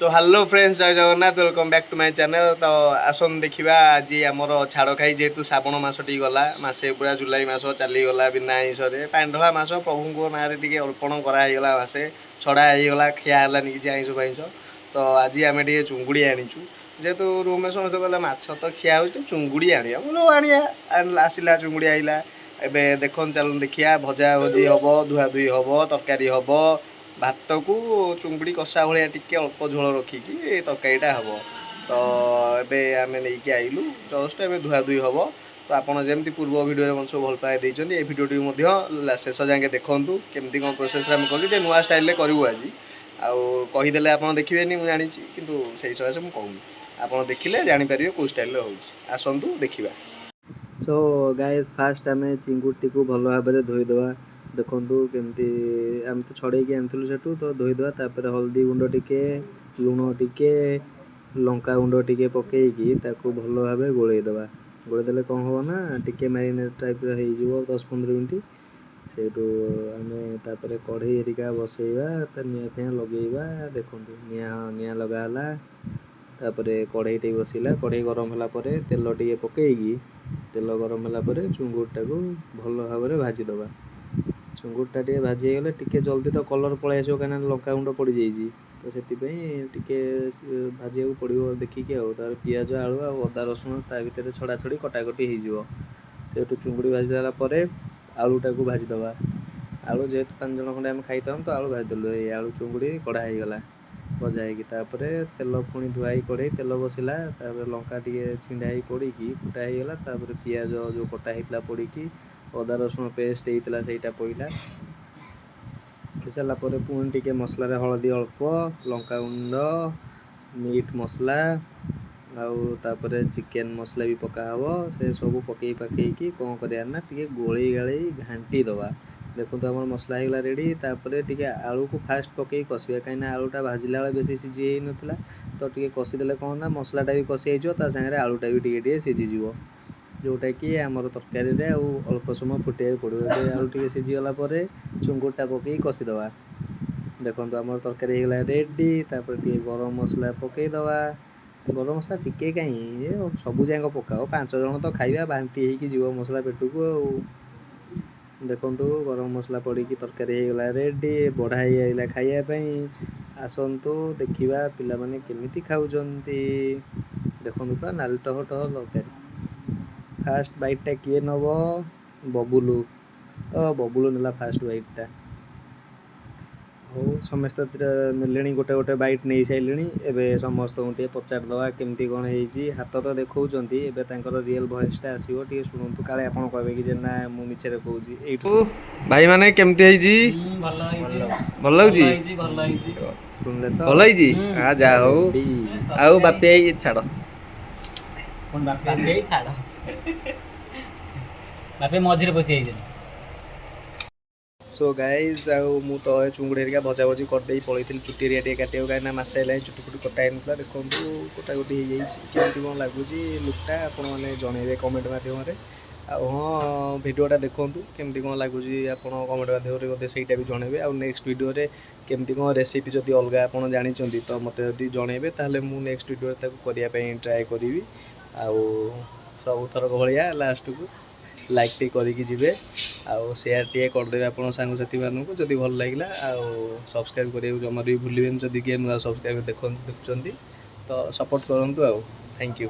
सो hello friends जय Jagannath welcome back to my channel. तो आसन देखा आज आमर छाड़ खाई जेहेतु श्रावण मसटी गला मसे पूरा जुलाई मस चलीगला बिना आईषे पांडला मस प्रभु ना टे अर्पण कराईगला मसे छड़ा होगा खियालानी किसी आईष फाइष। तो आज आम टे चुंगुड़ी आनीचु जेहेतु रूम में समस्त कहले माछ तो खिया हो चुंगुड़ी आनिया बोलो आनिया आसला चुंगुड़ी आइला एवं देख चल देखिया भजा भजी हम धुआ धुई हम तरकारी हम भात को चुंगुड़ी कषा भाया टिके अल्प झोल रखिकी तरकारीटा हम। तो ये आम नहीं आइलु जस्ट ए धुआ धुई हम। तो आपड़ जमी पूर्व भिडियो मैं सब भल पाए देते ये भिडियोटी शेष जाए देखूँ केमती कौन प्रोसेस आम कर नुआ स्टाइल करूँ आज आईदे आप देखिए मुझे जानी कि सही सकाशे मुझे कहूनी आप देखिले जापर कौ स्टाइल हो आसतु देखा। सो गाइस फास्ट आम चिंगुटी को भल भाव में धोईदे देखूँ केमती आम तो छड़े आनी सेठू तो धोईदे तापर हल्दी गुंड टिके लुण टिके लंका गुंड टिके पकईकी भल भाव गोलईदे गोलईदे कौन हम ना टिके मैरिनेट टाइप हो 10-15 मिनट सेठू आम तापर कढ़ई एरिका बसैवा निआ फिआ लगेवा देखूँ निआ लगाला तापर कढ़ईटे बसला कढ़ई गरम होगापर तेल टे पकईकी तेल गरम होगापर चुंगुटा को भल भाव में भाजीदे चुंगुटा टे भाजी गले टिके जल्दी तो कलर पलि आसो कहीं लंका गुंड पड़ जाइए तो से टिके भाजा पड़ो देखिए तार पिज आलू अदा रसुण ता भर छड़ा छड़ी कटाकटी हो चुंगुड़ी भाजी सारापर आलूटा को भाजीदे आलू जेहेतु 5 जन खंडे आम खाई तो आलू भाजीदेलु आलू चुंगुड़ी कड़ा होगा भजा होपर तेल पुणी धुआई कड़े तेल बसला लंका टे छिंडा पड़ी फुटा होगा पिज जो कटा होता पड़ी अदा रसुण पेस्ट होता से पड़ा सारापर पुणी टे मसलार हलदी अल्प लंका गुंड मीट मसला आउे चिकेन मसला भी पका हम से सब पकई पकईकी कौन करना टे गोली गाड़ी घाटी दवा देखो तो आम मसला होगा रेडी तापर टे आलू को फास्ट पकई कसवा कहीं आलूटा भाजिला बेले बेसी सीझी नाला तो टे कषिदे कौन ना मसलाटा भी कषि सागे आलूटा भी टे सीझीज जोटा कि आमर तरकारी अल्प समय फुटे पड़ो आलू टे सीझीगला चुंगुटा पकई कषिदे देखो आम तरकारी होगा रेडी तापर टे गरम मसला पकईदे गरम मसला टिके कहीं सबू जाक पकाओ 5 जन तो खाइबा बांटी हो मसला पेट को देखु गरम मसला पड़ी तरकारी होगा रेडी बढ़ाई आइला खाइबापी आसतु देखा पिला माने केमिति खाउचंती देखु पूरा नाली टह टह तरकारी फास्ट बाइटा किए नब बबुलू बबुलू नेला फास्ट बाइटा हो समस्त ने गोटे गोटे बैट नहीं सारे एवं समस्त टे पचारदे केमती कौन हो हाथ तो देखा रियल भॉइसटा आसो टे शुणु काले आप कहे कि ना मु मिछरे कहूँ भाई माने केमती भल लगे भल जा हो आउ बापी छाड़ बापे मझे बसी सो गाइज मु तो चुंगुड़ी हरिका भजा भजी करदे पलि चुटी हरिया टे काटे कहीं मसे है चुटी फुटी कटा ना देखो कटाकटी हो जाती कौन लगुच लुकटा आपने जनइबे कमेंट मध्यम हाँ भिडियोटा देखूँ केमती कौन लगुच आप कमेंट मध्यम सहीटा भी जनइबे आ नेक्स्ट भिडियो केमती कौन रेसिपी जब अलग आप जानते तो मत जब जनइबे ताहले मु नेक्स्ट भिडियो करने ट्राए करी आउ सब थरक भाया लास्ट को लाइक टे करके जिवे आउ शेयर टे करदे आप सांगसाथी मानक जदि भल लगे सब्सक्राइब करा जमार भी भूलें जदि किए नुआ सब्सक्राइब देखुं तो सपोर्ट करूँ। Thank you.